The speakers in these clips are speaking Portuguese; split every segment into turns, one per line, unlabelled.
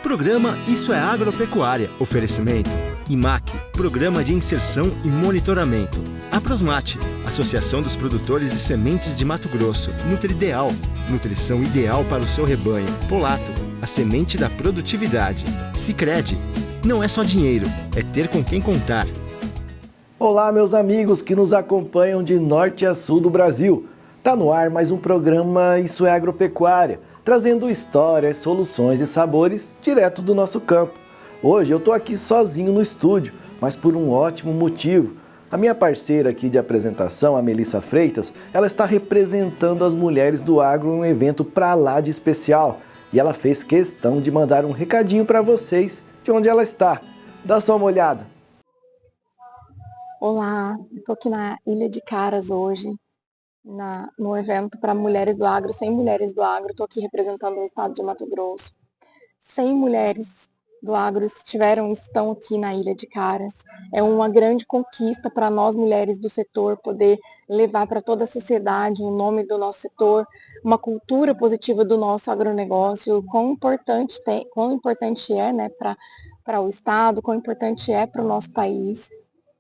Programa Isso é Agropecuária. Oferecimento IMAC, Programa de Inserção e Monitoramento. Aprosmate, Associação dos Produtores de Sementes de Mato Grosso. Nutrideal, nutrição ideal para o seu rebanho. Polato, a semente da produtividade. Sicredi, não é só dinheiro, é ter com quem contar.
Olá, meus amigos que nos acompanham de norte a sul do Brasil. Tá no ar mais um programa Isso é Agropecuária, trazendo histórias, soluções e sabores direto do nosso campo. Hoje eu tô aqui sozinho no estúdio, mas por um ótimo motivo. A minha parceira aqui de apresentação, a Melissa Freitas, ela está representando as mulheres do agro em um evento pra lá de especial. E ela fez questão de mandar um recadinho para vocês de onde ela está. Dá só uma olhada.
Olá, estou aqui na Ilha de Caras hoje, no evento para mulheres do agro, 100 mulheres do agro. Estou aqui representando o estado de Mato Grosso. 100 mulheres do agro estão aqui na Ilha de Caras. É uma grande conquista para nós mulheres do setor poder levar para toda a sociedade o nome do nosso setor, uma cultura positiva do nosso agronegócio, quão importante é, né, para o estado, quão importante é para o nosso país.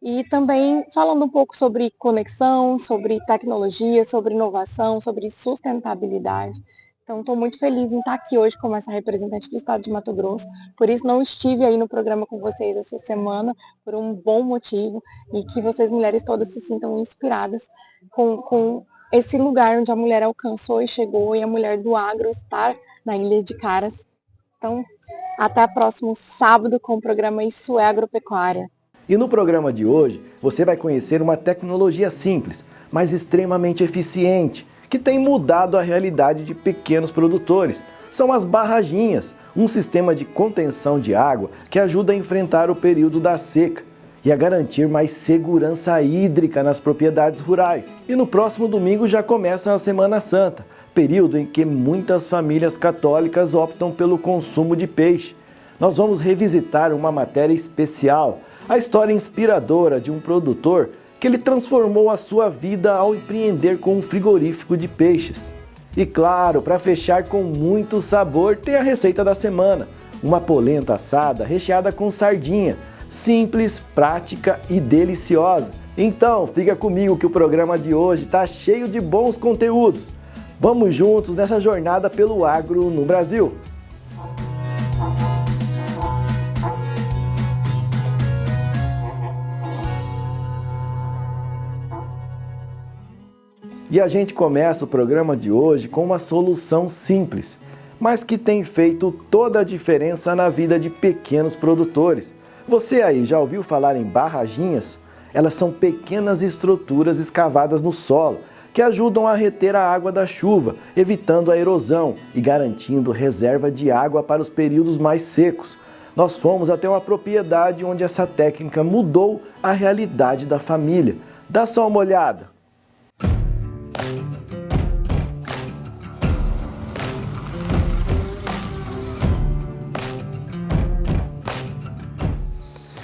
E também falando um pouco sobre conexão, sobre tecnologia, sobre inovação, sobre sustentabilidade. Então, estou muito feliz em estar aqui hoje como essa representante do estado de Mato Grosso. Por isso, não estive aí no programa com vocês essa semana, por um bom motivo, e que vocês, mulheres todas, se sintam inspiradas com esse lugar onde a mulher alcançou e chegou, e a mulher do agro estar na Ilha de Caras. Então, até o próximo sábado com o programa Isso é Agropecuária.
E no programa de hoje, você vai conhecer uma tecnologia simples, mas extremamente eficiente, que tem mudado a realidade de pequenos produtores. São as barraginhas, um sistema de contenção de água que ajuda a enfrentar o período da seca e a garantir mais segurança hídrica nas propriedades rurais. E no próximo domingo já começa a Semana Santa, período em que muitas famílias católicas optam pelo consumo de peixe. Nós vamos revisitar uma matéria especial, a história inspiradora de um produtor que ele transformou a sua vida ao empreender com um frigorífico de peixes. E claro, para fechar com muito sabor, tem a receita da semana, uma polenta assada recheada com sardinha, simples, prática e deliciosa. Então, fica comigo que o programa de hoje está cheio de bons conteúdos. Vamos juntos nessa jornada pelo agro no Brasil. E a gente começa o programa de hoje com uma solução simples, mas que tem feito toda a diferença na vida de pequenos produtores. Você aí já ouviu falar em barraginhas? Elas são pequenas estruturas escavadas no solo, que ajudam a reter a água da chuva, evitando a erosão e garantindo reserva de água para os períodos mais secos. Nós fomos até uma propriedade onde essa técnica mudou a realidade da família. Dá só uma olhada.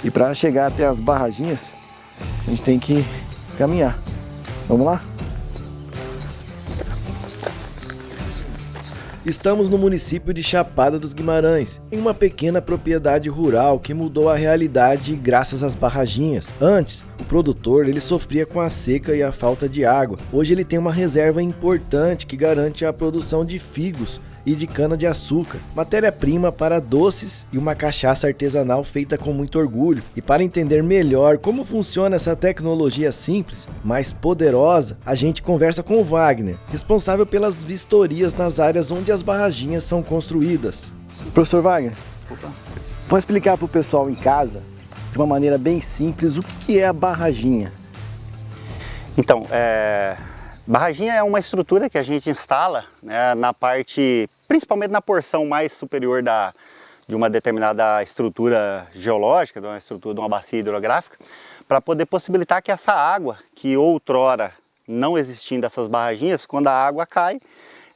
E para chegar até as barraginhas, a gente tem que caminhar. Vamos lá? Estamos no município de Chapada dos Guimarães, em uma pequena propriedade rural que mudou a realidade graças às barraginhas. Antes, o produtor ele sofria com a seca e a falta de água. Hoje ele tem uma reserva importante que garante a produção de figos e de cana-de-açúcar, matéria-prima para doces e uma cachaça artesanal feita com muito orgulho. E para entender melhor como funciona essa tecnologia simples, mas poderosa, a gente conversa com o Wagner, responsável pelas vistorias nas áreas onde as barraginhas são construídas. Professor Wagner, pode explicar para o pessoal em casa, de uma maneira bem simples, o que é a barraginha?
Então, barraginha é uma estrutura que a gente instala, né, na parte, principalmente na porção mais superior de uma determinada estrutura geológica, de uma estrutura de uma bacia hidrográfica, para poder possibilitar que essa água, que outrora não existindo essas barraginhas, quando a água cai,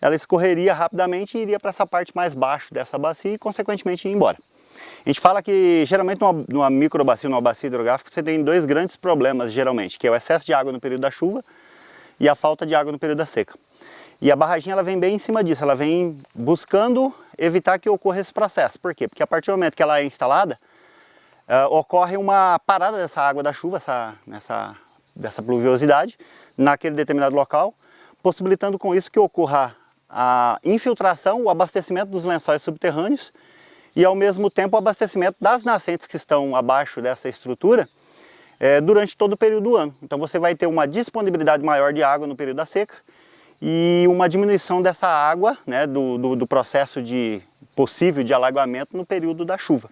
ela escorreria rapidamente e iria para essa parte mais baixa dessa bacia e consequentemente ir embora. A gente fala que geralmente numa microbacia, numa bacia hidrográfica, você tem dois grandes problemas geralmente, que é o excesso de água no período da chuva e a falta de água no período da seca. E a barraginha ela vem bem em cima disso, ela vem buscando evitar que ocorra esse processo. Por quê? Porque a partir do momento que ela é instalada, ocorre uma parada dessa água da chuva, dessa pluviosidade, naquele determinado local, possibilitando com isso que ocorra a infiltração, o abastecimento dos lençóis subterrâneos e ao mesmo tempo o abastecimento das nascentes que estão abaixo dessa estrutura durante todo o período do ano. Então você vai ter uma disponibilidade maior de água no período da seca e uma diminuição dessa água, né, do processo possível de alagamento no período da chuva,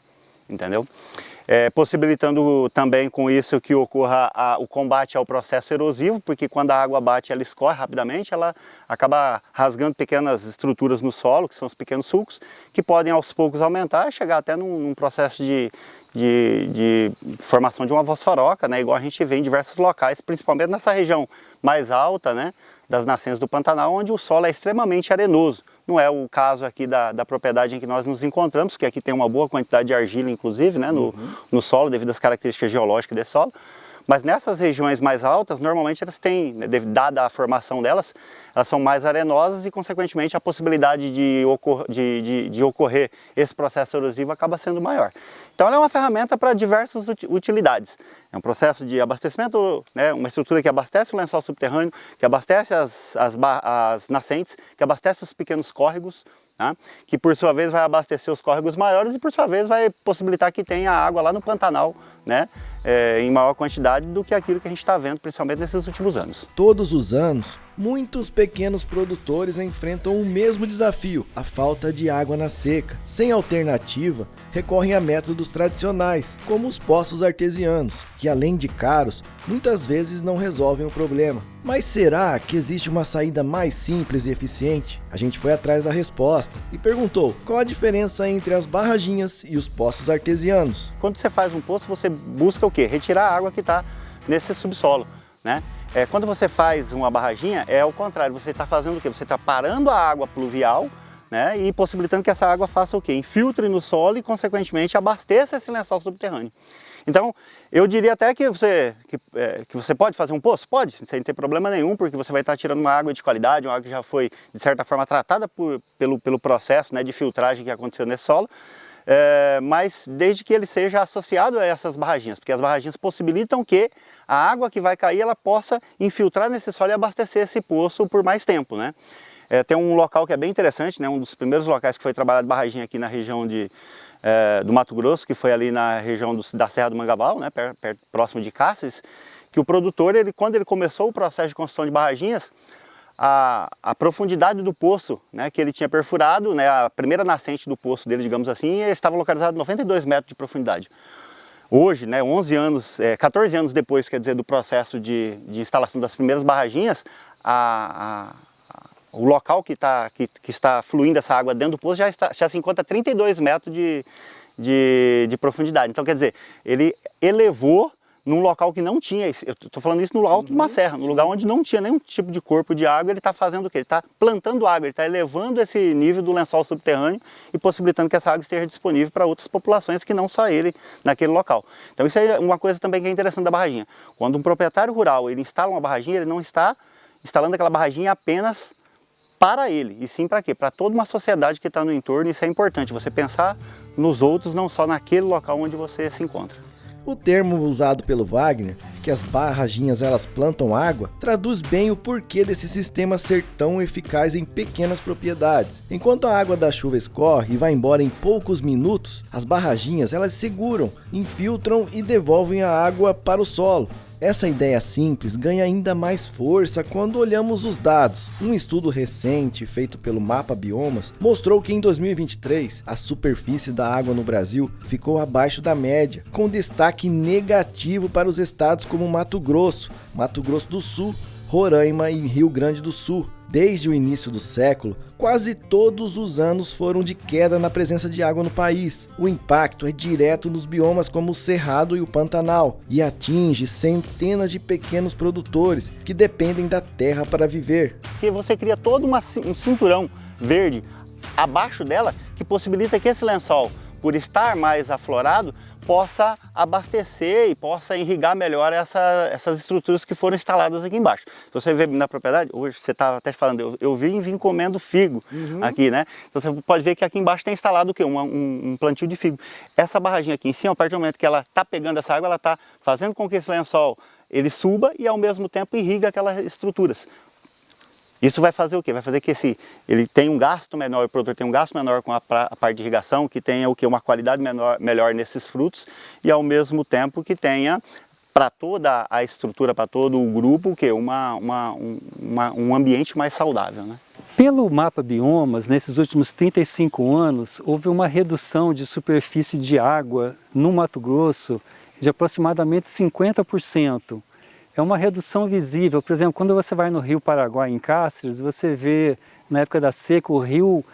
entendeu? Possibilitando também com isso que ocorra o combate ao processo erosivo, porque quando a água bate ela escorre rapidamente, ela acaba rasgando pequenas estruturas no solo, que são os pequenos sulcos, que podem aos poucos aumentar e chegar até num processo de formação de uma vossoroca, né, igual a gente vê em diversos locais, principalmente nessa região mais alta, né, das nascentes do Pantanal, onde o solo é extremamente arenoso. Não é o caso aqui da propriedade em que nós nos encontramos, que aqui tem uma boa quantidade de argila, inclusive, né, no solo, devido às características geológicas desse solo. Mas nessas regiões mais altas, normalmente elas têm, né, dada a formação delas, elas são mais arenosas e, consequentemente, a possibilidade de ocorrer esse processo erosivo acaba sendo maior. Então ela é uma ferramenta para diversas utilidades. É um processo de abastecimento, né, uma estrutura que abastece o lençol subterrâneo, que abastece as nascentes, que abastece os pequenos córregos, tá? Que por sua vez vai abastecer os córregos maiores e por sua vez vai possibilitar que tenha água lá no Pantanal, né, em maior quantidade do que aquilo que a gente está vendo, principalmente nesses últimos anos.
Todos os anos, muitos pequenos produtores enfrentam o mesmo desafio, a falta de água na seca. Sem alternativa, recorrem a métodos tradicionais, como os poços artesianos, que além de caros, muitas vezes não resolvem o problema. Mas será que existe uma saída mais simples e eficiente? A gente foi atrás da resposta e perguntou qual a diferença entre as barraginhas e os poços artesianos.
Quando você faz um poço, você busca o quê? Retirar a água que está nesse subsolo, né? Quando você faz uma barraginha, é o contrário, você está fazendo o quê? Você está parando a água pluvial, né, e possibilitando que essa água faça o quê? Infiltre no solo e, consequentemente, abasteça esse lençol subterrâneo. Então, eu diria até que você pode fazer um poço? Pode, sem ter problema nenhum, porque você vai estar tirando uma água de qualidade, uma água que já foi, de certa forma, tratada pelo processo, né, de filtragem que aconteceu nesse solo, mas desde que ele seja associado a essas barraginhas, porque as barraginhas possibilitam que a água que vai cair, ela possa infiltrar nesse solo e abastecer esse poço por mais tempo, né? Tem um local que é bem interessante, né, um dos primeiros locais que foi trabalhado barragem aqui na região do Mato Grosso, que foi ali na região da Serra do Mangaval, né, próximo de Cáceres, que o produtor, quando ele começou o processo de construção de barraginhas, a profundidade do poço, né, que ele tinha perfurado, né, a primeira nascente do poço dele, digamos assim, estava localizado a 92 metros de profundidade. Hoje, né, 14 anos depois, quer dizer, do processo de instalação das primeiras barraginhas, o local que está fluindo essa água dentro do poço já se encontra a 32 metros de profundidade. Então, quer dizer, ele elevou num local que não tinha, eu estou falando isso no alto de uma serra, no lugar onde não tinha nenhum tipo de corpo de água, ele está fazendo o quê? Ele está plantando água, ele está elevando esse nível do lençol subterrâneo e possibilitando que essa água esteja disponível para outras populações que não só ele naquele local. Então isso é uma coisa também que é interessante da barraginha. Quando um proprietário rural ele instala uma barraginha, ele não está instalando aquela barraginha apenas para ele, e sim para quê? Para toda uma sociedade que está no entorno. Isso é importante, você pensar nos outros, não só naquele local onde você se encontra.
O termo usado pelo Wagner, que as barraginhas elas plantam água, traduz bem o porquê desse sistema ser tão eficaz em pequenas propriedades. Enquanto a água da chuva escorre e vai embora em poucos minutos, as barraginhas elas seguram, infiltram e devolvem a água para o solo. Essa ideia simples ganha ainda mais força quando olhamos os dados. Um estudo recente feito pelo Mapa Biomas mostrou que em 2023 a superfície da água no Brasil ficou abaixo da média, com destaque negativo para os estados como Mato Grosso do Sul, Roraima e Rio Grande do Sul. Desde o início do século, quase todos os anos foram de queda na presença de água no país. O impacto é direto nos biomas como o Cerrado e o Pantanal e atinge centenas de pequenos produtores que dependem da terra para viver.
E você cria todo um cinturão verde abaixo dela que possibilita que esse lençol, por estar mais aflorado, possa abastecer e possa irrigar melhor essas estruturas que foram instaladas aqui embaixo. Se você vê na propriedade, hoje você estava até falando, eu vim comendo figo aqui, né? Então você pode ver que aqui embaixo tem instalado o quê? Um plantio de figo. Essa barraginha aqui em cima, a partir do momento que ela está pegando essa água, ela está fazendo com que esse lençol ele suba e ao mesmo tempo irriga aquelas estruturas. Isso vai fazer o quê? Vai fazer que ele tenha um gasto menor, o produtor tenha um gasto menor com a parte de irrigação, que tenha o quê? Uma qualidade melhor nesses frutos e ao mesmo tempo que tenha para toda a estrutura, para todo o grupo, o quê? Um ambiente mais saudável, né?
Pelo mapa Biomas, nesses últimos 35 anos, houve uma redução de superfície de água no Mato Grosso de aproximadamente 50%. É uma redução visível. Por exemplo, quando você vai no Rio Paraguai, em Cáceres, você vê, na época da seca, o rio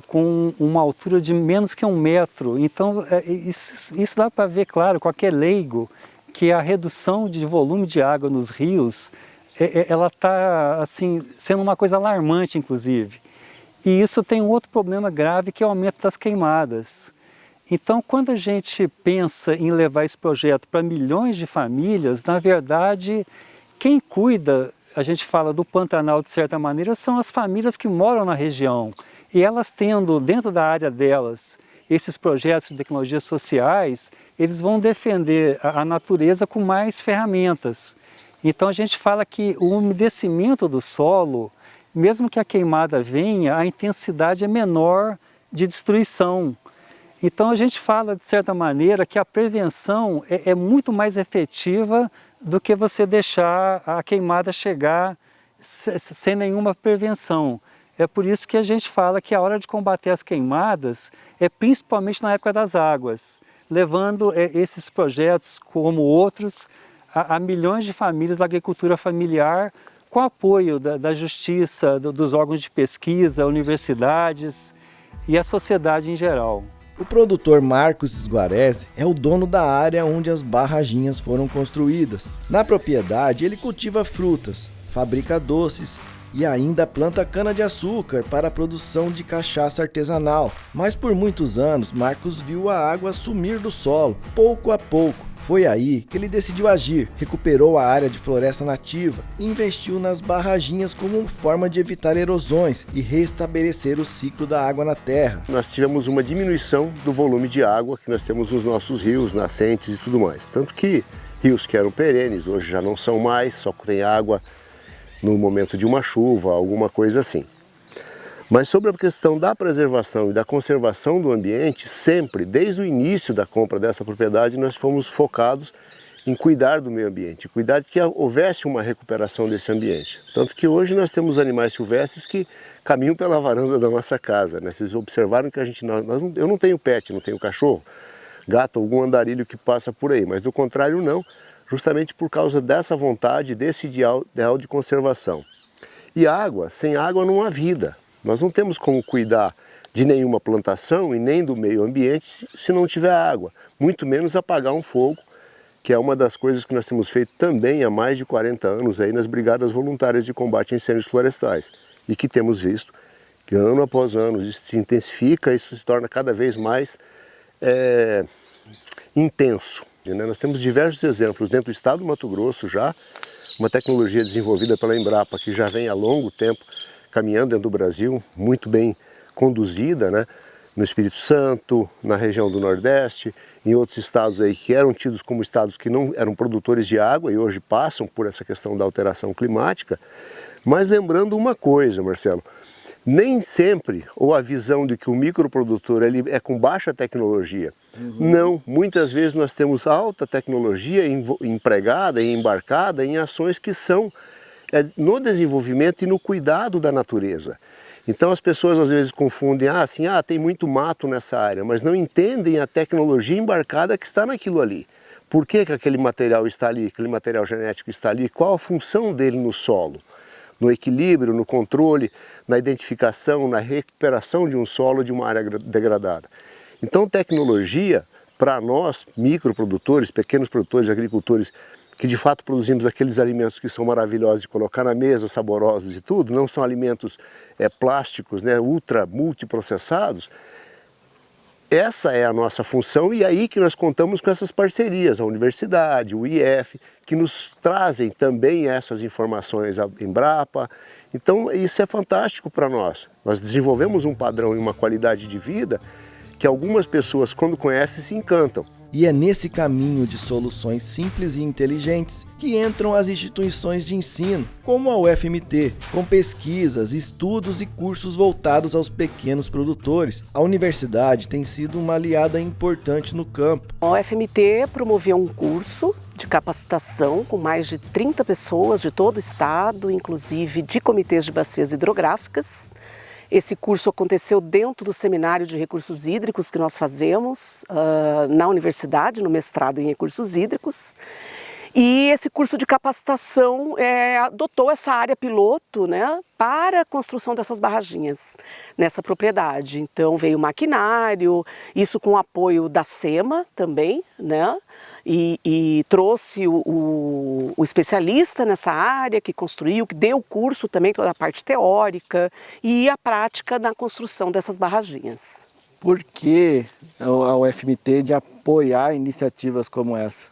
com uma altura de menos que 1 metro. Então, isso dá para ver, claro, qualquer leigo, que a redução de volume de água nos rios, ela está assim, sendo uma coisa alarmante, inclusive. E isso tem um outro problema grave, que é o aumento das queimadas. Então, quando a gente pensa em levar esse projeto para milhões de famílias, na verdade, quem cuida, a gente fala do Pantanal de certa maneira, são as famílias que moram na região. E elas tendo dentro da área delas esses projetos de tecnologias sociais, eles vão defender a natureza com mais ferramentas. Então a gente fala que o umedecimento do solo, mesmo que a queimada venha, a intensidade é menor de destruição. Então a gente fala, de certa maneira, que a prevenção é muito mais efetiva do que você deixar a queimada chegar sem nenhuma prevenção. É por isso que a gente fala que a hora de combater as queimadas é principalmente na época das águas, levando esses projetos, como outros, a milhões de famílias da agricultura familiar, com apoio da justiça, dos órgãos de pesquisa, universidades e a sociedade em geral.
O produtor Marcos Sguarese é o dono da área onde as barraginhas foram construídas. Na propriedade, ele cultiva frutas, fabrica doces e ainda planta cana-de-açúcar para a produção de cachaça artesanal. Mas por muitos anos, Marcos viu a água sumir do solo, pouco a pouco. Foi aí que ele decidiu agir, recuperou a área de floresta nativa e investiu nas barraginhas como forma de evitar erosões e restabelecer o ciclo da água na terra.
Nós tivemos uma diminuição do volume de água que nós temos nos nossos rios, nascentes e tudo mais. Tanto que rios que eram perenes hoje já não são mais, só tem água no momento de uma chuva, alguma coisa assim. Mas sobre a questão da preservação e da conservação do ambiente, sempre, desde o início da compra dessa propriedade, nós fomos focados em cuidar do meio ambiente, cuidar de que houvesse uma recuperação desse ambiente. Tanto que hoje nós temos animais silvestres que caminham pela varanda da nossa casa, né? Vocês observaram que eu não tenho pet, não tenho cachorro, gato, algum andarilho que passa por aí, mas do contrário não, justamente por causa dessa vontade, desse ideal de conservação. E água, sem água não há vida. Nós não temos como cuidar de nenhuma plantação e nem do meio ambiente se não tiver água, muito menos apagar um fogo, que é uma das coisas que nós temos feito também há mais de 40 anos aí nas Brigadas Voluntárias de Combate a Incêndios Florestais e que temos visto que ano após ano isso se intensifica, isso se torna cada vez mais intenso. Né? Nós temos diversos exemplos dentro do estado do Mato Grosso já, uma tecnologia desenvolvida pela Embrapa que já vem há longo tempo caminhando dentro do Brasil, muito bem conduzida, né? No Espírito Santo, na região do Nordeste, em outros estados aí que eram tidos como estados que não eram produtores de água e hoje passam por essa questão da alteração climática. Mas lembrando uma coisa, Marcelo, nem sempre, ou a visão de que o microprodutor ele é com baixa tecnologia. Não, muitas vezes nós temos alta tecnologia empregada e embarcada em ações que são no desenvolvimento e no cuidado da natureza. Então as pessoas às vezes confundem, tem muito mato nessa área, mas não entendem a tecnologia embarcada que está naquilo ali. Por que aquele material está ali, aquele material genético está ali, qual a função dele no solo? No equilíbrio, no controle, na identificação, na recuperação de um solo, de uma área degradada. Então tecnologia, para nós, microprodutores, pequenos produtores, agricultores, que de fato produzimos aqueles alimentos que são maravilhosos de colocar na mesa, saborosos e tudo, não são alimentos plásticos, né, multiprocessados, essa é a nossa função e aí que nós contamos com essas parcerias, a universidade, o IF, que nos trazem também essas informações, a Embrapa. Então isso é fantástico para nós. Nós desenvolvemos um padrão e uma qualidade de vida que algumas pessoas, quando conhecem, se encantam.
E é nesse caminho de soluções simples e inteligentes que entram as instituições de ensino, como a UFMT, com pesquisas, estudos e cursos voltados aos pequenos produtores. A universidade tem sido uma aliada importante no campo.
A UFMT promoveu um curso de capacitação com mais de 30 pessoas de todo o estado, inclusive de comitês de bacias hidrográficas. Esse curso aconteceu dentro do seminário de recursos hídricos que nós fazemos na universidade, no mestrado em recursos hídricos. E esse curso de capacitação adotou essa área piloto, né, para a construção dessas barraginhas nessa propriedade. Então veio maquinário, isso com o apoio da SEMA também, né? E trouxe o especialista nessa área que construiu, que deu o curso também, toda a parte teórica e a prática na construção dessas barraginhas.
Por que a UFMT de apoiar iniciativas como essa?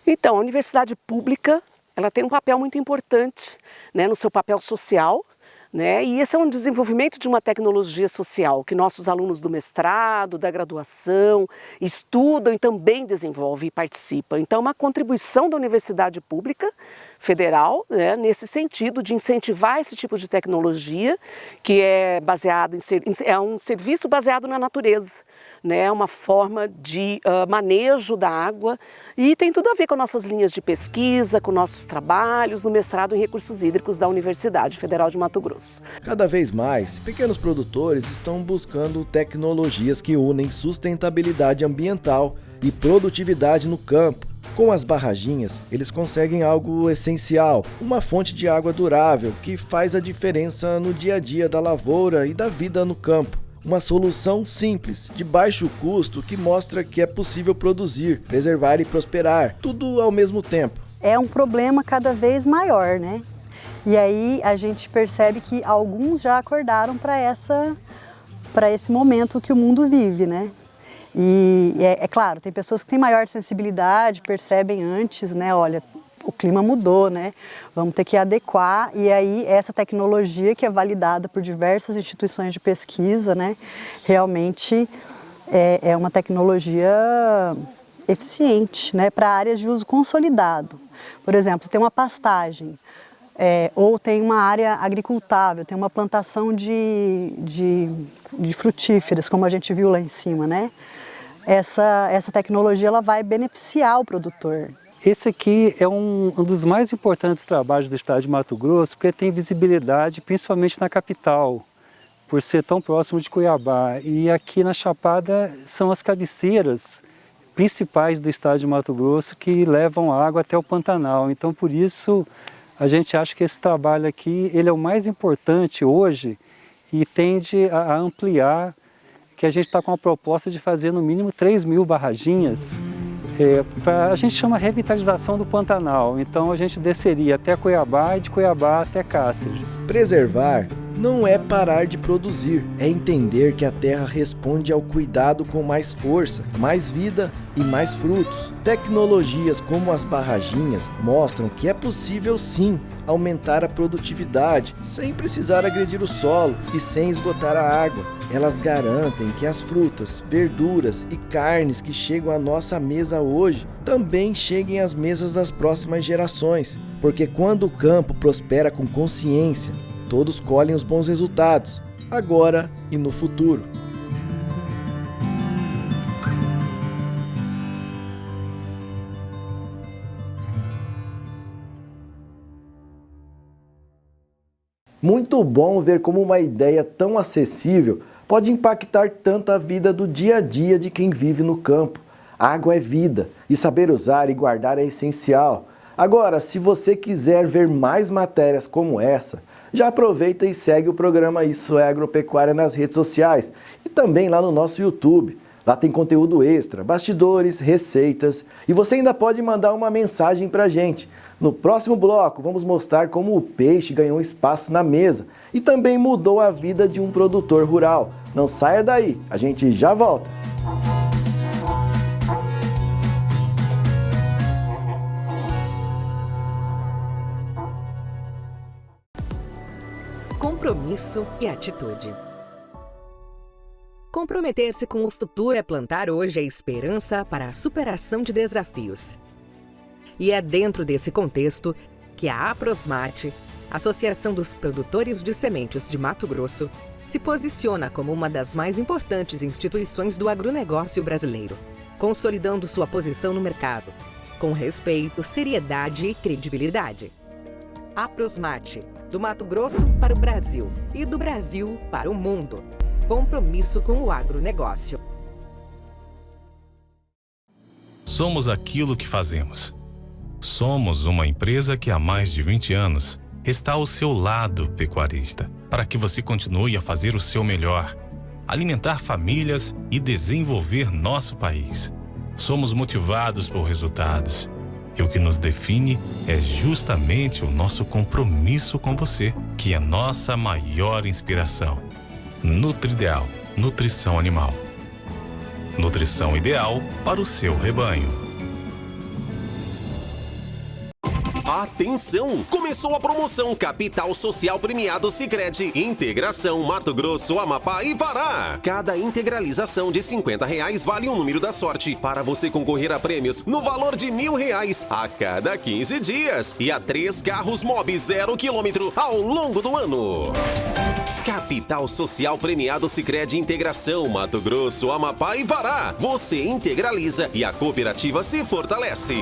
Então, a universidade pública, ela tem um papel muito importante, né, no seu papel social, né, e esse é um desenvolvimento de uma tecnologia social que nossos alunos do mestrado, da graduação, estudam e também desenvolvem e participam. Então, é uma contribuição da universidade pública federal, né, nesse sentido de incentivar esse tipo de tecnologia que é baseado é um serviço baseado na natureza, né, uma forma de manejo da água e tem tudo a ver com nossas linhas de pesquisa, com nossos trabalhos no mestrado em recursos hídricos da Universidade Federal de Mato Grosso.
Cada vez mais, pequenos produtores estão buscando tecnologias que unem sustentabilidade ambiental e produtividade no campo. Com as barraginhas, eles conseguem algo essencial, uma fonte de água durável que faz a diferença no dia a dia da lavoura e da vida no campo. Uma solução simples, de baixo custo, que mostra que é possível produzir, preservar e prosperar, tudo ao mesmo tempo.
É um problema cada vez maior, né? E aí a gente percebe que alguns já acordaram para esse momento que o mundo vive, né? E é claro, tem pessoas que têm maior sensibilidade, percebem antes, né? Olha, o clima mudou, né? Vamos ter que adequar. E aí essa tecnologia que é validada por diversas instituições de pesquisa, né? Realmente é uma tecnologia eficiente, né? Para áreas de uso consolidado. Por exemplo, tem uma pastagem. Ou tem uma área agricultável, tem uma plantação de frutíferas, como a gente viu lá em cima, né? Essa tecnologia ela vai beneficiar o produtor.
Esse aqui é um dos mais importantes trabalhos do estado de Mato Grosso, porque tem visibilidade principalmente na capital, por ser tão próximo de Cuiabá. E aqui na Chapada são as cabeceiras principais do estado de Mato Grosso que levam água até o Pantanal. Então, por isso, a gente acha que esse trabalho aqui ele é o mais importante hoje e tende a ampliar, que a gente está com a proposta de fazer no mínimo 3.000 barraginhas. A gente chama revitalização do Pantanal, então a gente desceria até Cuiabá e de Cuiabá até Cáceres.
Preservar não é parar de produzir, é entender que a terra responde ao cuidado com mais força, mais vida e mais frutos. Tecnologias como as barraginhas mostram que é possível sim aumentar a produtividade sem precisar agredir o solo e sem esgotar a água. Elas garantem que as frutas, verduras e carnes que chegam à nossa mesa hoje também cheguem às mesas das próximas gerações, porque quando o campo prospera com consciência, todos colhem os bons resultados, agora e no futuro. Muito bom ver como uma ideia tão acessível pode impactar tanto a vida do dia a dia de quem vive no campo. Água é vida e saber usar e guardar é essencial. Agora, se você quiser ver mais matérias como essa, já aproveita e segue o programa Isso é Agropecuária nas redes sociais e também lá no nosso YouTube. Lá tem conteúdo extra, bastidores, receitas e você ainda pode mandar uma mensagem pra gente. No próximo bloco vamos mostrar como o peixe ganhou espaço na mesa e também mudou a vida de um produtor rural. Não saia daí, a gente já volta.
compromisso e atitude. Comprometer-se com o futuro é plantar hoje a esperança para a superação de desafios. E é dentro desse contexto que a Aprosmate, Associação dos Produtores de Sementes de Mato Grosso, se posiciona como uma das mais importantes instituições do agronegócio brasileiro, consolidando sua posição no mercado, com respeito, seriedade e credibilidade. Aprosmate, do Mato Grosso para o Brasil e do Brasil para o mundo. Compromisso com o agronegócio.
Somos aquilo que fazemos. Somos uma empresa que há mais de 20 anos está ao seu lado, pecuarista, para que você continue a fazer o seu melhor, alimentar famílias e desenvolver nosso país. Somos motivados por resultados. E o que nos define é justamente o nosso compromisso com você, que é nossa maior inspiração. Nutrideal, nutrição animal. Nutrição ideal para o seu rebanho.
Atenção! Começou a promoção Capital Social Premiado Sicredi Integração Mato Grosso, Amapá e Pará. Cada integralização de R$50 vale um número da sorte para você concorrer a prêmios no valor de R$1.000 a cada 15 dias e a 3 carros Mobi 0 km ao longo do ano. Capital Social Premiado Sicredi Integração Mato Grosso, Amapá e Pará. Você integraliza e a cooperativa se fortalece.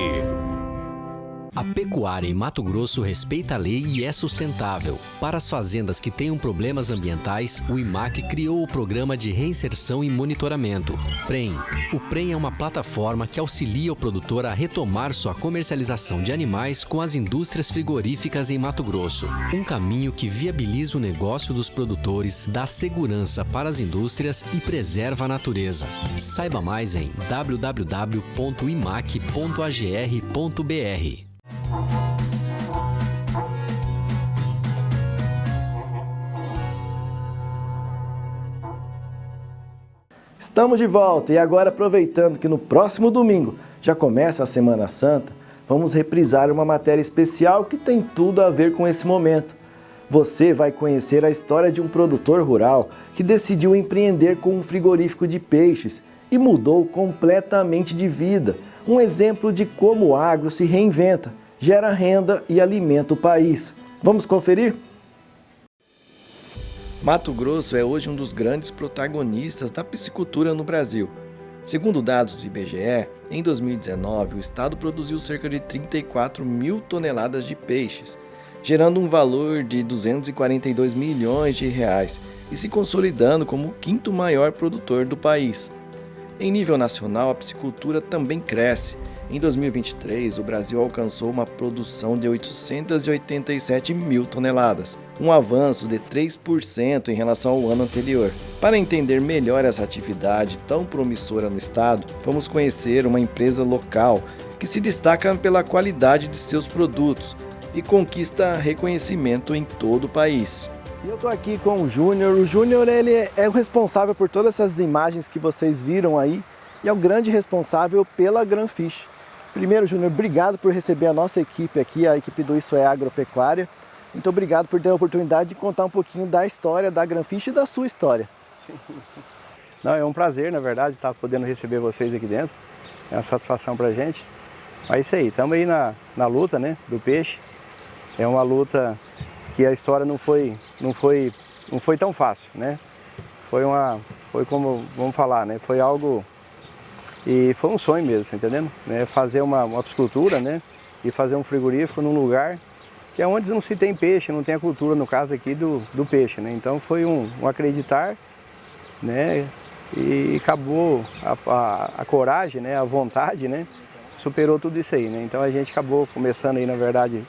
A pecuária em Mato Grosso respeita a lei e é sustentável. Para as fazendas que tenham problemas ambientais, o IMAC criou o Programa de Reinserção e Monitoramento, PREM. O PREM é uma plataforma que auxilia o produtor a retomar sua comercialização de animais com as indústrias frigoríficas em Mato Grosso. Um caminho que viabiliza o negócio dos produtores, dá segurança para as indústrias e preserva a natureza. Saiba mais em www.imac.agr.br.
Estamos de volta e agora, aproveitando que no próximo domingo já começa a Semana Santa, vamos reprisar uma matéria especial que tem tudo a ver com esse momento. Você vai conhecer a história de um produtor rural que decidiu empreender com um frigorífico de peixes e mudou completamente de vida. Um exemplo de como o agro se reinventa, gera renda e alimenta o país. Vamos conferir? Mato Grosso é hoje um dos grandes protagonistas da piscicultura no Brasil. Segundo dados do IBGE, em 2019 o estado produziu cerca de 34 mil toneladas de peixes, gerando um valor de 242 milhões de reais e se consolidando como o quinto maior produtor do país. Em nível nacional, a piscicultura também cresce. Em 2023, o Brasil alcançou uma produção de 887 mil toneladas, um avanço de 3% em relação ao ano anterior. Para entender melhor essa atividade tão promissora no estado, vamos conhecer uma empresa local que se destaca pela qualidade de seus produtos e conquista reconhecimento em todo o país. E eu estou aqui com o Júnior. O Júnior, ele é o responsável por todas essas imagens que vocês viram aí e é o grande responsável pela Granfish. Primeiro, Júnior, obrigado por receber a nossa equipe aqui, a equipe do Isso é Agropecuária. Muito obrigado por ter a oportunidade de contar um pouquinho da história da Granfish e da sua história.
Sim. Não, é um prazer, na verdade, estar podendo receber vocês aqui dentro. É uma satisfação pra gente. Mas é isso aí, estamos aí na luta, né, do peixe. É uma luta que a história não foi tão fácil, né? Foi como, vamos falar, né? Foi algo, e foi um sonho mesmo, tá entendendo? Fazer uma piscicultura, né? E fazer um frigorífico num lugar que é onde não se tem peixe, não tem a cultura, no caso aqui, do peixe, né? Então foi um acreditar, né? E acabou a coragem, né? A vontade, né? Superou tudo isso aí, né? Então a gente acabou começando aí, na verdade,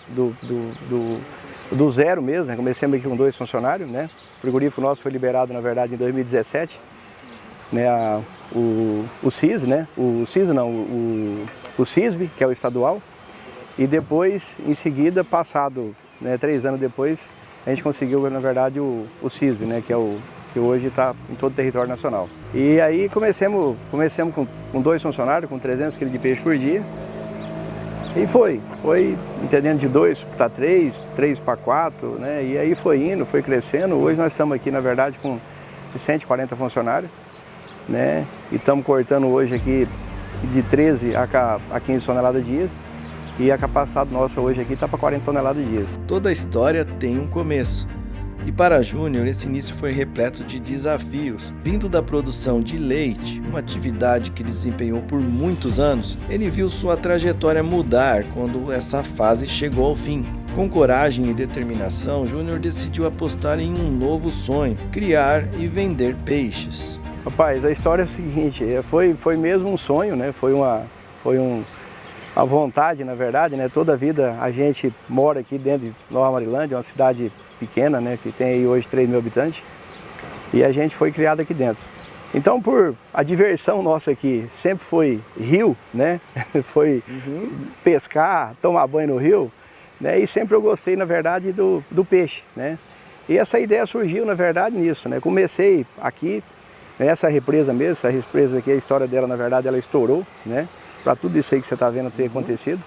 do zero mesmo, né? Comecemos aqui com 2 funcionários, né? O frigorífico nosso foi liberado, na verdade, em 2017, né? O CIS, né? O CISB, que é o estadual, e depois, em seguida, passado, né, 3 anos depois, a gente conseguiu, na verdade, o CISB, né? Que hoje está em todo o território nacional. E aí começamos com 2 funcionários, com 300 kg de peixe por dia. E foi, entendendo, de 2 para 3, 3 para 4, né? E aí foi indo, foi crescendo. Hoje nós estamos aqui, na verdade, com 140 funcionários, né? E estamos cortando hoje aqui de 13 a 15 toneladas dias. E a capacidade nossa hoje aqui está para 40 toneladas dias.
Toda história tem um começo. E para Júnior, esse início foi repleto de desafios. Vindo da produção de leite, uma atividade que desempenhou por muitos anos, ele viu sua trajetória mudar quando essa fase chegou ao fim. Com coragem e determinação, Júnior decidiu apostar em um novo sonho, criar e vender peixes.
Rapaz, a história é a seguinte, foi mesmo um sonho, né? Foi a vontade, na verdade, né? Toda a vida a gente mora aqui dentro de Nova Marilândia, uma cidade pequena, né? Que tem aí hoje 3 mil habitantes, e a gente foi criado aqui dentro. Então, por a diversão nossa aqui sempre foi rio, né? Foi pescar, tomar banho no rio, né? E sempre eu gostei, na verdade, do peixe, né? E essa ideia surgiu, na verdade, nisso, né? Comecei aqui, essa represa mesmo, essa represa aqui, a história dela, na verdade, ela estourou, né? Para tudo isso aí que você está vendo ter acontecido,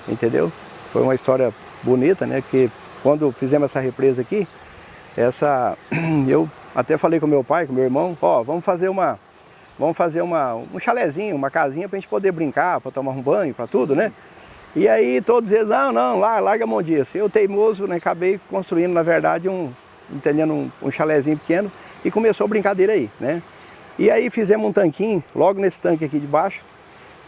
entendeu? Foi uma história bonita, né? Porque quando fizemos essa represa aqui, eu até falei com meu pai, com meu irmão, ó, vamos fazer um chalezinho, uma casinha para a gente poder brincar, para tomar um banho, para tudo, né? E aí todos eles, não, larga a mão disso. Eu, teimoso, né, acabei construindo, na verdade, um chalezinho pequeno e começou a brincadeira aí, né? E aí fizemos um tanquinho, logo nesse tanque aqui de baixo,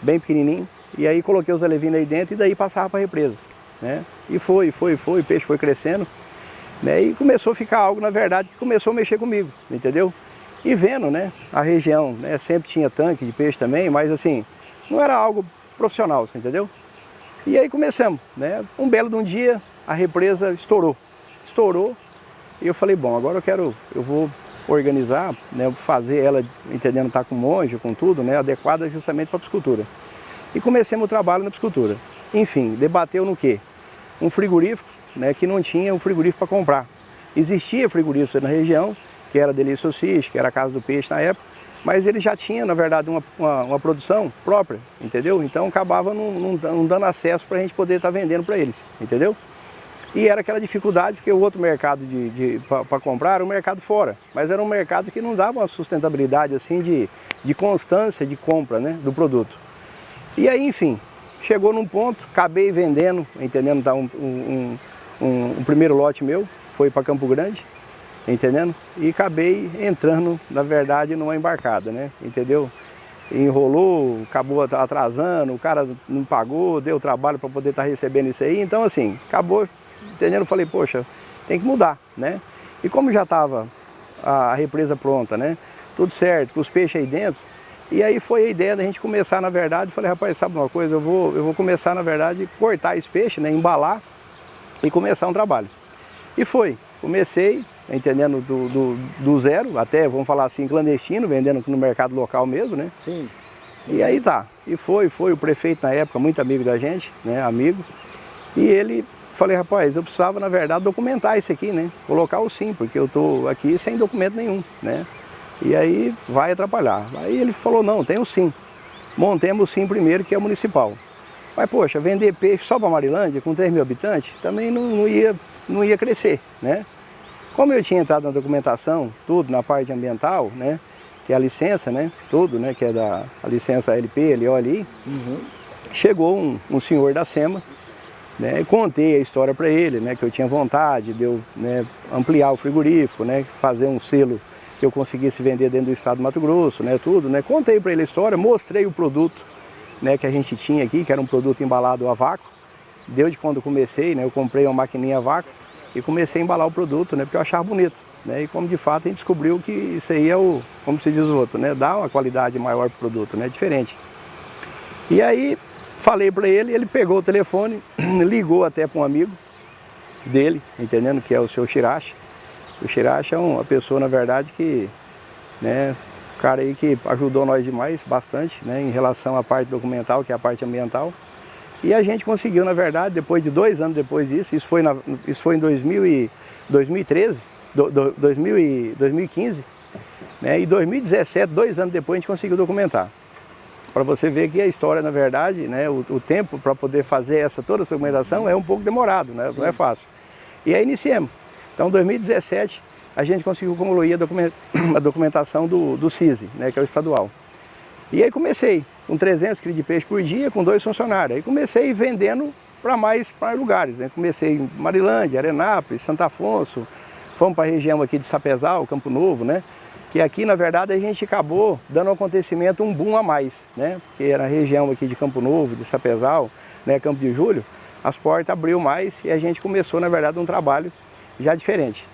bem pequenininho, e aí coloquei os alevinos aí dentro e daí passava para a represa, né? E foi, o peixe foi crescendo, né? E começou a ficar algo, na verdade, que começou a mexer comigo, entendeu? E vendo, né, a região, né, sempre tinha tanque de peixe também, mas assim, não era algo profissional, você entendeu? E aí começamos, né? Um belo de um dia, a represa estourou, e eu falei, bom, agora eu vou organizar, né, fazer ela, entendendo, tá com monge, com tudo, né, adequada justamente para a piscicultura. E comecemos o trabalho na piscicultura. Enfim, debateu no quê? Um frigorífico, né, que não tinha um frigorífico para comprar. Existia frigorífico na região, que era Delícia Fish, que era a Casa do Peixe na época, mas ele já tinha, na verdade, uma produção própria, entendeu? Então acabava não dando acesso para a gente poder estar vendendo para eles, entendeu? E era aquela dificuldade, porque o outro mercado para comprar era o mercado fora, mas era um mercado que não dava uma sustentabilidade assim de constância de compra, né, do produto. E aí, enfim, chegou num ponto, acabei vendendo, entendendo, tá, um primeiro lote meu, foi para Campo Grande, entendendo? E acabei entrando, na verdade, numa embarcada, né, entendeu? Enrolou, acabou atrasando, o cara não pagou, deu trabalho para poder estar recebendo isso aí, então assim, acabou, entendendo? Falei, poxa, tem que mudar, né? E como já estava a represa pronta, né? Tudo certo, com os peixes aí dentro, e aí foi a ideia da gente começar, na verdade, falei, rapaz, sabe uma coisa, eu vou começar, na verdade, cortar esse peixe, né? Embalar e começar um trabalho. E comecei, entendendo, do zero, até, vamos falar assim, clandestino, vendendo no mercado local mesmo, né?
Sim.
E aí tá, e foi o prefeito na época, muito amigo da gente, né? Amigo, e ele... Falei, rapaz, eu precisava, na verdade, documentar isso aqui, né? Colocar o SIM, porque eu tô aqui sem documento nenhum, né? E aí vai atrapalhar. Aí ele falou, não, tem o SIM. Montemos o SIM primeiro, que é o municipal. Mas, poxa, vender peixe só para Marilândia, com 3 mil habitantes, também não ia crescer, né? Como eu tinha entrado na documentação, tudo, na parte ambiental, né? Que é a licença, né? Tudo, né? Que é a licença LP, LOLI. Chegou um senhor da SEMA, né, contei a história para ele, né, que eu tinha vontade de eu, né, ampliar o frigorífico, né, fazer um selo que eu conseguisse vender dentro do estado do Mato Grosso, né, tudo, né, contei para ele a história, mostrei o produto, né, que a gente tinha aqui, que era um produto embalado a vácuo. Desde quando eu comecei, né, eu comprei uma maquininha a vácuo e comecei a embalar o produto, né, porque eu achava bonito, né, e como de fato a gente descobriu que isso aí é como se diz o outro, né, dá uma qualidade maior para o produto, né, diferente. E aí falei para ele, ele pegou o telefone, ligou até para um amigo dele, entendendo, que é o seu Shirashi. O Shirashi é uma pessoa, na verdade, que, né, um cara aí que ajudou nós demais, bastante, né, em relação à parte documental, que é a parte ambiental. E a gente conseguiu, na verdade, depois de 2 anos depois disso, isso foi em 2013, 2015, né, e 2017, 2 anos depois, a gente conseguiu documentar. Para você ver que a história, na verdade, né, o tempo para poder fazer toda essa documentação é um pouco demorado, né? Não é fácil. E aí iniciamos. Então, em 2017, a gente conseguiu concluir a documentação do CISI, né, que é o estadual. E aí comecei com 300 quilos de peixe por dia, com 2 funcionários. Aí comecei vendendo para mais lugares, né? Comecei em Marilândia, Arenápolis, Santo Afonso, fomos para a região aqui de Sapezal, Campo Novo, né? Que aqui, na verdade, a gente acabou dando um acontecimento, um boom a mais, né? Porque na região aqui de Campo Novo, de Sapezal, né, Campo de Julho, as portas abriu mais e a gente começou, na verdade, um trabalho já diferente.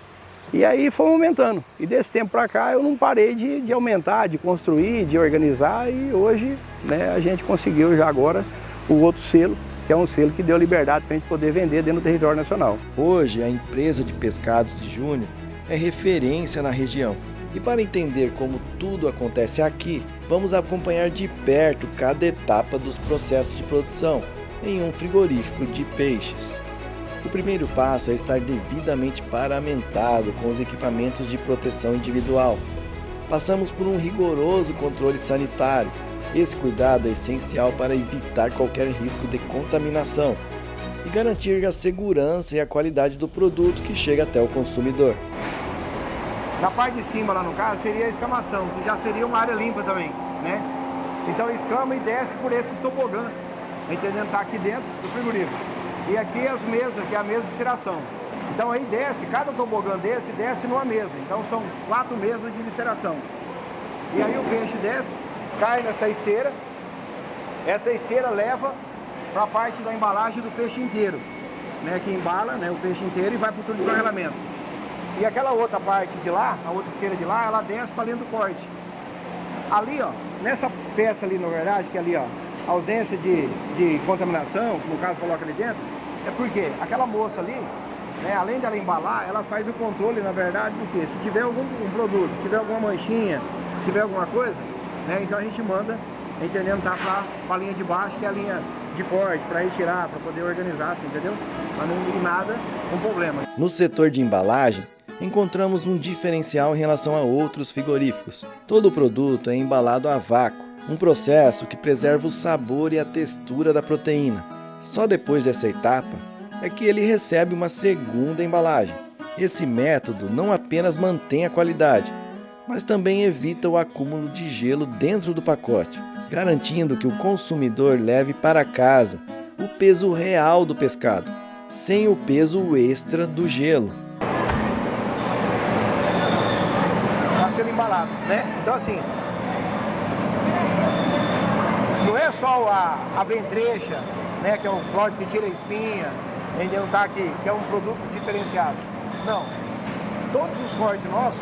E aí fomos aumentando. E desse tempo para cá eu não parei de aumentar, de construir, de organizar e hoje, né, a gente conseguiu já agora o outro selo, que é um selo que deu liberdade para a gente poder vender dentro do território nacional.
Hoje, a empresa de pescados de Júnior é referência na região. E para entender como tudo acontece aqui, vamos acompanhar de perto cada etapa dos processos de produção em um frigorífico de peixes. O primeiro passo é estar devidamente paramentado com os equipamentos de proteção individual. Passamos por um rigoroso controle sanitário. Esse cuidado é essencial para evitar qualquer risco de contaminação e garantir a segurança e a qualidade do produto que chega até o consumidor.
Na parte de cima, lá no caso, seria a escamação, que já seria uma área limpa também, né? Então escama e desce por esses tobogã, entendendo? Tá aqui dentro do frigorífico. E aqui as mesas, que é a mesa de enceração. Então aí desce, cada tobogã desce numa mesa. Então são 4 mesas de enceração. E aí o peixe desce, cai nessa esteira. Essa esteira leva para a parte da embalagem do peixe inteiro, né? Que embala, né, o peixe inteiro e vai para o túnel de congelamento. E aquela outra parte de lá, a outra esteira de lá, ela desce para dentro do corte. Ali, ó, nessa peça ali, na verdade, que ali, ó, ausência de contaminação, que no caso coloca ali dentro, é porque aquela moça ali, né, além dela embalar, ela faz o controle, na verdade, do que? Se tiver algum produto, se tiver alguma manchinha, se tiver alguma coisa, né, então a gente manda, entendendo, tá para a linha de baixo, que é a linha de corte, para retirar, para poder organizar, assim, entendeu? Para não ir nada com problema.
No setor de embalagem, encontramos um diferencial em relação a outros frigoríficos. Todo o produto é embalado a vácuo, um processo que preserva o sabor e a textura da proteína. Só depois dessa etapa é que ele recebe uma segunda embalagem. Esse método não apenas mantém a qualidade, mas também evita o acúmulo de gelo dentro do pacote, garantindo que o consumidor leve para casa o peso real do pescado, sem o peso extra do gelo.
Embalado, né? Então assim, não é só a ventrecha, né, que é o clóide que tira a espinha, entendeu? Tá aqui, que é um produto diferenciado. Não, todos os cortes nossos,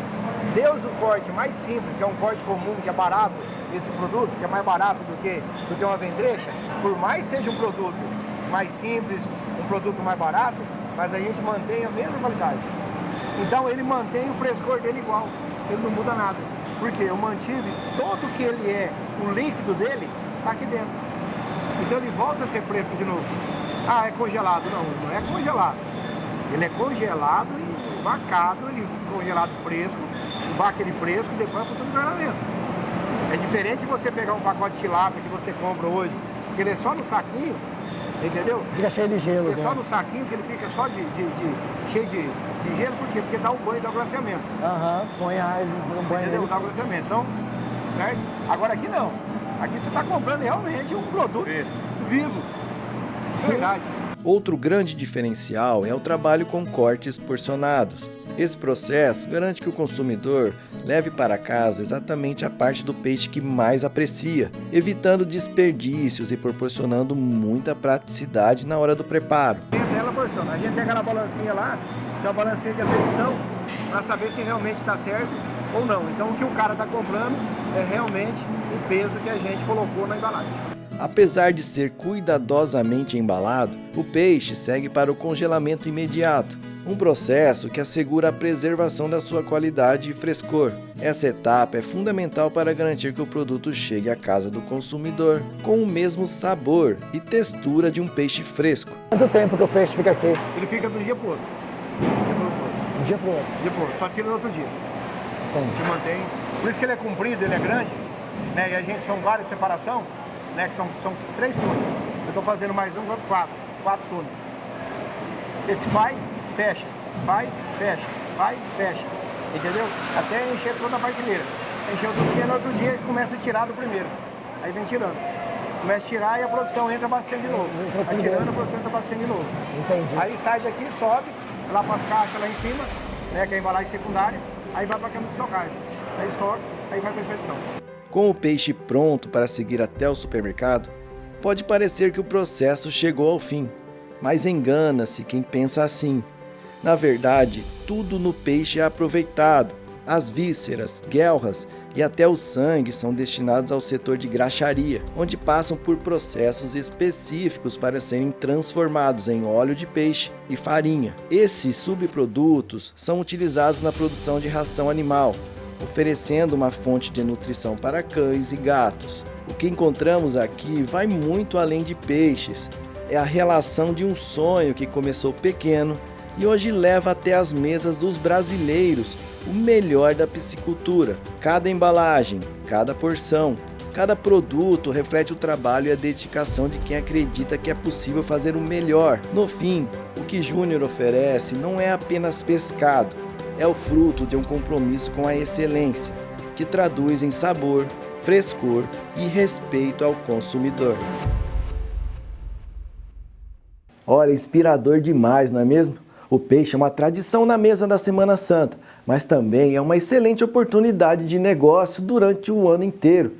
desde o corte mais simples, que é um corte comum, que é barato, esse produto, que é mais barato do que uma ventrecha, por mais seja um produto mais simples, um produto mais barato, mas a gente mantém a mesma qualidade. Então ele mantém o frescor dele igual. Ele não muda nada, porque eu mantive todo o que ele é, o líquido dele, está aqui dentro. Então ele volta a ser fresco de novo. Ah, é congelado. Não, não é congelado. Ele é congelado e vacado, ele congelado fresco, vaca ele fresco e depois para o congelamento. É diferente de você pegar um pacote de tilápia que você compra hoje, que ele é só no saquinho, entendeu?
Fica cheio de gelo.
Ele é só no saquinho, que ele fica só cheio de gelo, por quê? Porque dá o banho do aglacamento.
Põe a um banho dele.
Dá o aglacamento, então, certo? Agora aqui não. Aqui você está comprando realmente um produto vivo. Verdade.
Outro grande diferencial é o trabalho com cortes porcionados. Esse processo garante que o consumidor leve para casa exatamente a parte do peixe que mais aprecia, evitando desperdícios e proporcionando muita praticidade na hora do preparo.
A gente tem aquela balancinha lá, que é a balancinha de aferição, para saber se realmente está certo ou não. Então o que o cara está comprando é realmente o peso que a gente colocou na embalagem.
Apesar de ser cuidadosamente embalado, o peixe segue para o congelamento imediato, um processo que assegura a preservação da sua qualidade e frescor. Essa etapa é fundamental para garantir que o produto chegue à casa do consumidor com o mesmo sabor e textura de um peixe fresco.
Quanto tempo que o peixe fica aqui?
Ele fica do dia para o outro.
Um dia para o outro?
Dia para o outro, só tira no outro dia.
Entendi.
Se mantém. Por isso que ele é comprido, ele é grande, né? E a gente são várias separação. né, que são 3 túneis. Eu estou fazendo mais um, 4 túneis. Esse faz, fecha, entendeu? Até encher toda a partilheira. Encheu tudo dia, no outro dia começa a tirar do primeiro. Aí vem tirando. Começa a tirar e a produção entra abastecendo de novo. Vai tirando, a produção entra abastecendo de novo.
Entendi.
Aí sai daqui, sobe, lá para as caixas lá em cima, né, que é a embalagem secundária, aí vai para a câmara de estocagem. Aí estoca, aí vai para a expedição.
Com o peixe pronto para seguir até o supermercado, pode parecer que o processo chegou ao fim, mas engana-se quem pensa assim. Na verdade, tudo no peixe é aproveitado. As vísceras, guelras e até o sangue são destinados ao setor de graxaria, onde passam por processos específicos para serem transformados em óleo de peixe e farinha. Esses subprodutos são utilizados na produção de ração animal, oferecendo uma fonte de nutrição para cães e gatos. O que encontramos aqui vai muito além de peixes. É a relação de um sonho que começou pequeno e hoje leva até as mesas dos brasileiros o melhor da piscicultura. Cada embalagem, cada porção, cada produto reflete o trabalho e a dedicação de quem acredita que é possível fazer o melhor. No fim, o que Júnior oferece não é apenas pescado, é o fruto de um compromisso com a excelência, que traduz em sabor, frescor e respeito ao consumidor. Olha, inspirador demais, não é mesmo? O peixe é uma tradição na mesa da Semana Santa, mas também é uma excelente oportunidade de negócio durante o ano inteiro.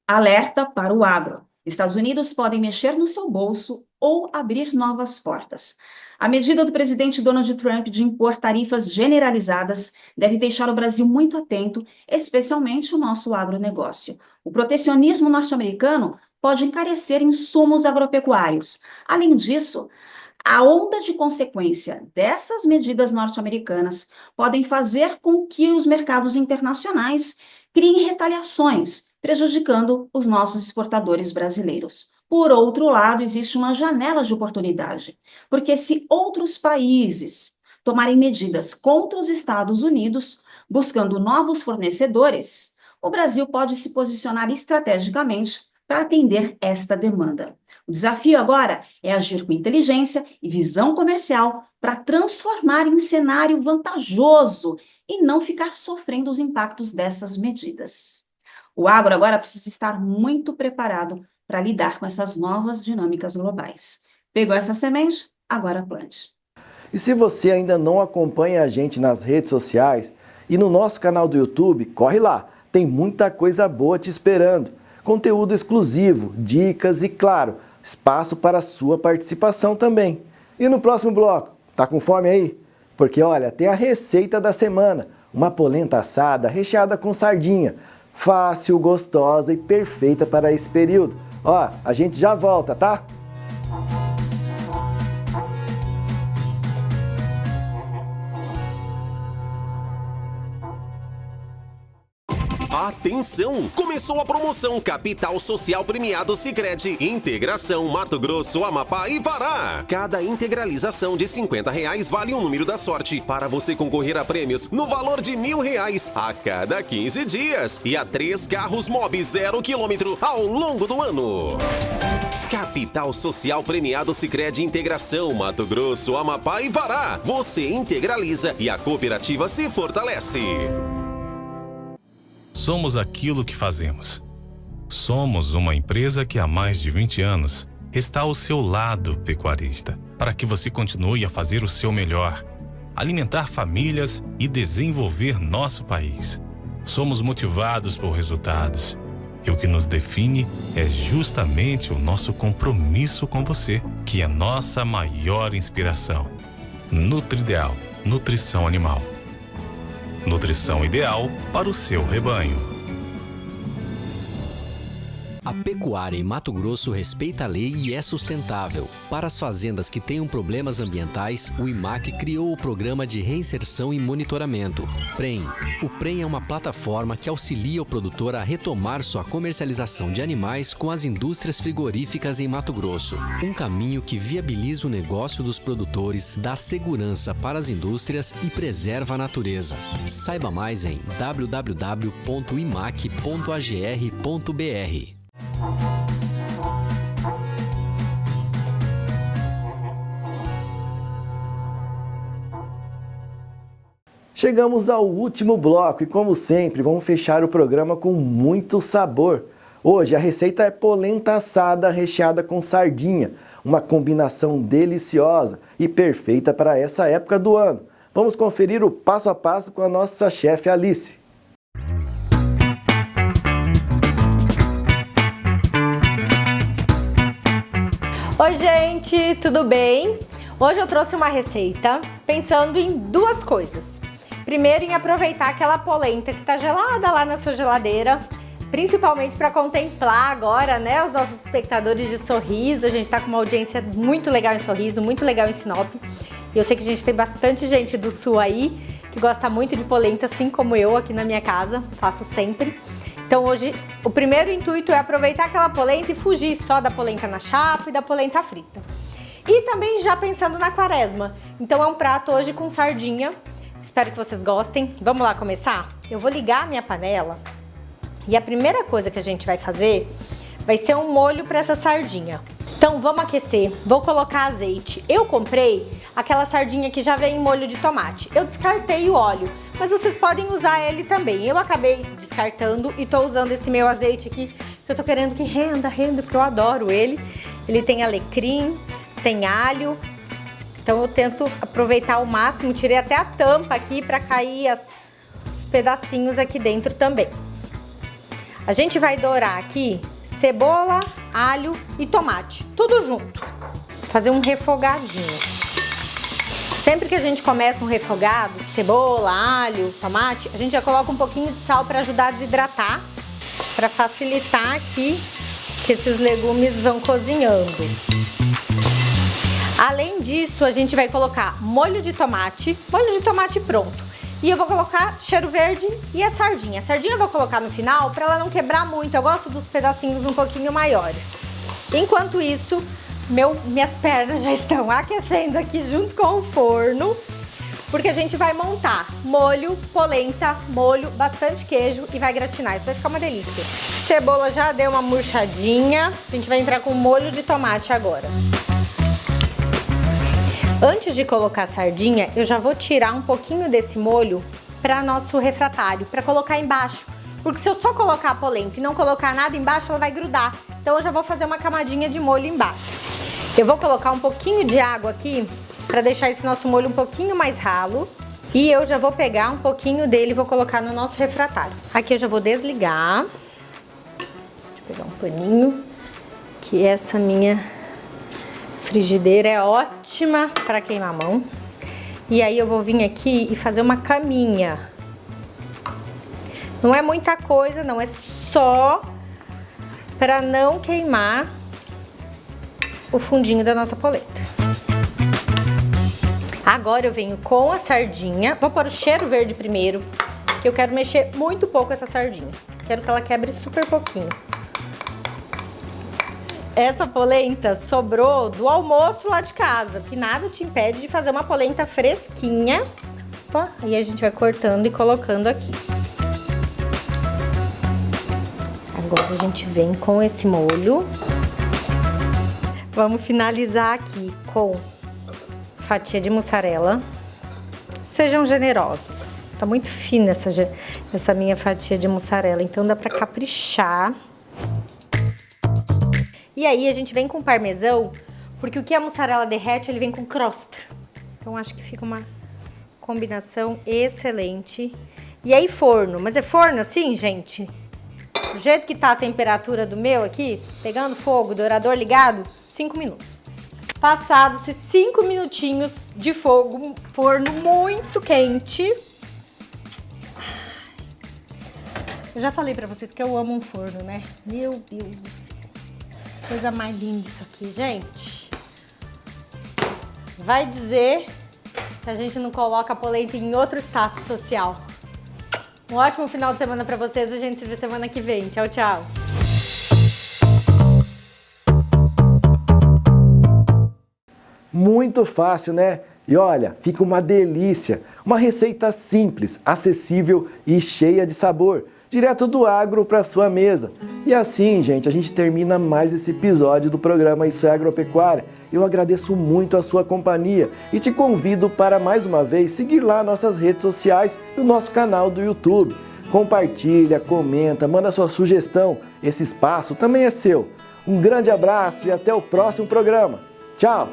Alerta para o agro. Estados Unidos podem mexer no seu bolso ou abrir novas portas. A medida do presidente Donald Trump de impor tarifas generalizadas deve deixar o Brasil muito atento, especialmente o nosso agronegócio. O protecionismo norte-americano pode encarecer insumos agropecuários. Além disso, a onda de consequência dessas medidas norte-americanas podem fazer com que os mercados internacionais criem retaliações, prejudicando os nossos exportadores brasileiros. Por outro lado, existe uma janela de oportunidade, porque se outros países tomarem medidas contra os Estados Unidos, buscando novos fornecedores, o Brasil pode se posicionar estrategicamente para atender esta demanda. O desafio agora é agir com inteligência e visão comercial para transformar em cenário vantajoso e não ficar sofrendo os impactos dessas medidas. O agro agora precisa estar muito preparado para lidar com essas novas dinâmicas globais. Pegou essa semente? Agora plante.
E se você ainda não acompanha a gente nas redes sociais e no nosso canal do YouTube, corre lá, tem muita coisa boa te esperando. Conteúdo exclusivo, dicas e, claro, espaço para a sua participação também. E no próximo bloco, tá com fome aí? Porque olha, tem a receita da semana, uma polenta assada recheada com sardinha, fácil, gostosa e perfeita para esse período. Ó, a gente já volta, tá?
Atenção! Começou a promoção Capital Social Premiado Sicredi. Integração Mato Grosso, Amapá e Pará. Cada integralização de R$50 vale um número da sorte para você concorrer a prêmios no valor de R$1.000 a cada 15 dias e a 3 carros Mobi 0 km ao longo do ano. Capital Social Premiado Sicredi Integração Mato Grosso, Amapá e Pará. Você integraliza e a cooperativa se fortalece.
Somos aquilo que fazemos. Somos uma empresa que há mais de 20 anos está ao seu lado, pecuarista, para que você continue a fazer o seu melhor, alimentar famílias e desenvolver nosso país. Somos motivados por resultados. E o que nos define é justamente o nosso compromisso com você, que é nossa maior inspiração. Nutrideal, nutrição animal. Nutrição ideal para o seu rebanho.
A pecuária em Mato Grosso respeita a lei e é sustentável. Para as fazendas que tenham problemas ambientais, o IMAC criou o Programa de Reinserção e Monitoramento, PREM. O PREM é uma plataforma que auxilia o produtor a retomar sua comercialização de animais com as indústrias frigoríficas em Mato Grosso. Um caminho que viabiliza o negócio dos produtores, dá segurança para as indústrias e preserva a natureza. Saiba mais em www.imac.agr.br.
Chegamos ao último bloco e, como sempre, vamos fechar o programa com muito sabor. Hoje a receita é polenta assada recheada com sardinha, uma combinação deliciosa e perfeita para essa época do ano. Vamos conferir o passo a passo com a nossa chefe Alice.
Oi gente, tudo bem? Hoje eu trouxe uma receita pensando em duas coisas. Primeiro, em aproveitar aquela polenta que está gelada lá na sua geladeira, principalmente para contemplar agora, né, os nossos espectadores de Sorriso. A gente está com uma audiência muito legal em Sorriso, muito legal em Sinop. E eu sei que a gente tem bastante gente do Sul aí que gosta muito de polenta, assim como eu aqui na minha casa, faço sempre. Então hoje o primeiro intuito é aproveitar aquela polenta e fugir só da polenta na chapa e da polenta frita. E também já pensando na quaresma. Então é um prato hoje com sardinha. Espero que vocês gostem. Vamos lá começar? Eu vou ligar a minha panela e a primeira coisa que a gente vai fazer vai ser um molho para essa sardinha. Então vamos aquecer, vou colocar azeite. Eu comprei aquela sardinha que já vem em molho de tomate. Eu descartei o óleo, mas vocês podem usar ele também. Eu acabei descartando e tô usando esse meu azeite aqui, que eu tô querendo que renda, porque eu adoro ele. Ele tem alecrim, tem alho. Então eu tento aproveitar ao máximo, tirei até a tampa aqui para cair os pedacinhos aqui dentro também. A gente vai dourar aqui cebola, alho e tomate, tudo junto. Fazer um refogadinho. Sempre que a gente começa um refogado, cebola, alho, tomate, a gente já coloca um pouquinho de sal para ajudar a desidratar, para facilitar aqui que esses legumes vão cozinhando. Além disso, a gente vai colocar molho de tomate pronto. E eu vou colocar cheiro verde e a sardinha. A sardinha eu vou colocar no final para ela não quebrar muito. Eu gosto dos pedacinhos um pouquinho maiores. Enquanto isso, minhas pernas já estão aquecendo aqui junto com o forno, porque a gente vai montar molho, polenta, molho, bastante queijo e vai gratinar. Isso vai ficar uma delícia. Cebola já deu uma murchadinha. A gente vai entrar com molho de tomate agora. Antes de colocar a sardinha, eu já vou tirar um pouquinho desse molho para nosso refratário, para colocar embaixo. Porque se eu só colocar a polenta e não colocar nada embaixo, ela vai grudar. Então eu já vou fazer uma camadinha de molho embaixo. Eu vou colocar um pouquinho de água aqui para deixar esse nosso molho um pouquinho mais ralo. E eu já vou pegar um pouquinho dele e vou colocar no nosso refratário. Aqui eu já vou desligar. Deixa eu pegar um paninho, que essa minha frigideira é ótima para queimar a mão. E aí eu vou vir aqui e fazer uma caminha. Não é muita coisa, não, é só para não queimar o fundinho da nossa polenta. Agora eu venho com a sardinha. Vou pôr o cheiro verde primeiro, que eu quero mexer muito pouco essa sardinha. Quero que ela quebre super pouquinho. Essa polenta sobrou do almoço lá de casa, que nada te impede de fazer uma polenta fresquinha. Opa, aí a gente vai cortando e colocando aqui. Agora a gente vem com esse molho. Vamos finalizar aqui com fatia de mussarela. Sejam generosos. Tá muito fina essa minha fatia de mussarela, então dá pra caprichar. E aí a gente vem com parmesão, porque o que a mussarela derrete, ele vem com crosta. Então acho que fica uma combinação excelente. E aí forno, mas é forno assim, gente? Do jeito que tá a temperatura do meu aqui, pegando fogo, dourador ligado, 5 minutos. Passados esses 5 minutinhos de fogo, forno muito quente. Eu já falei pra vocês que eu amo um forno, né? Meu Deus do céu. Coisa mais linda isso aqui, gente. Vai dizer que a gente não coloca a polenta em outro status social. Um ótimo final de semana pra vocês. A gente se vê semana que vem. Tchau, tchau.
Muito fácil, né? E olha, fica uma delícia. Uma receita simples, acessível e cheia de sabor. Direto do agro para sua mesa. E assim, gente, a gente termina mais esse episódio do programa Isso é Agropecuária. Eu agradeço muito a sua companhia e te convido para mais uma vez seguir lá nossas redes sociais e o nosso canal do YouTube. Compartilha, comenta, manda sua sugestão. Esse espaço também é seu. Um grande abraço e até o próximo programa. Tchau!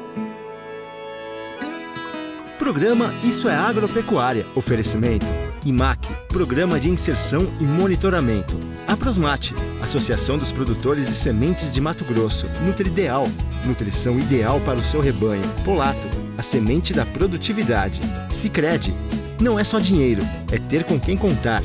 Programa Isso é Agropecuária. Oferecimento IMAC, Programa de Inserção e Monitoramento. Aprosmate, Associação dos Produtores de Sementes de Mato Grosso. Nutrideal, nutrição ideal para o seu rebanho. Polato, a semente da produtividade. Sicredi, não é só dinheiro, é ter com quem contar.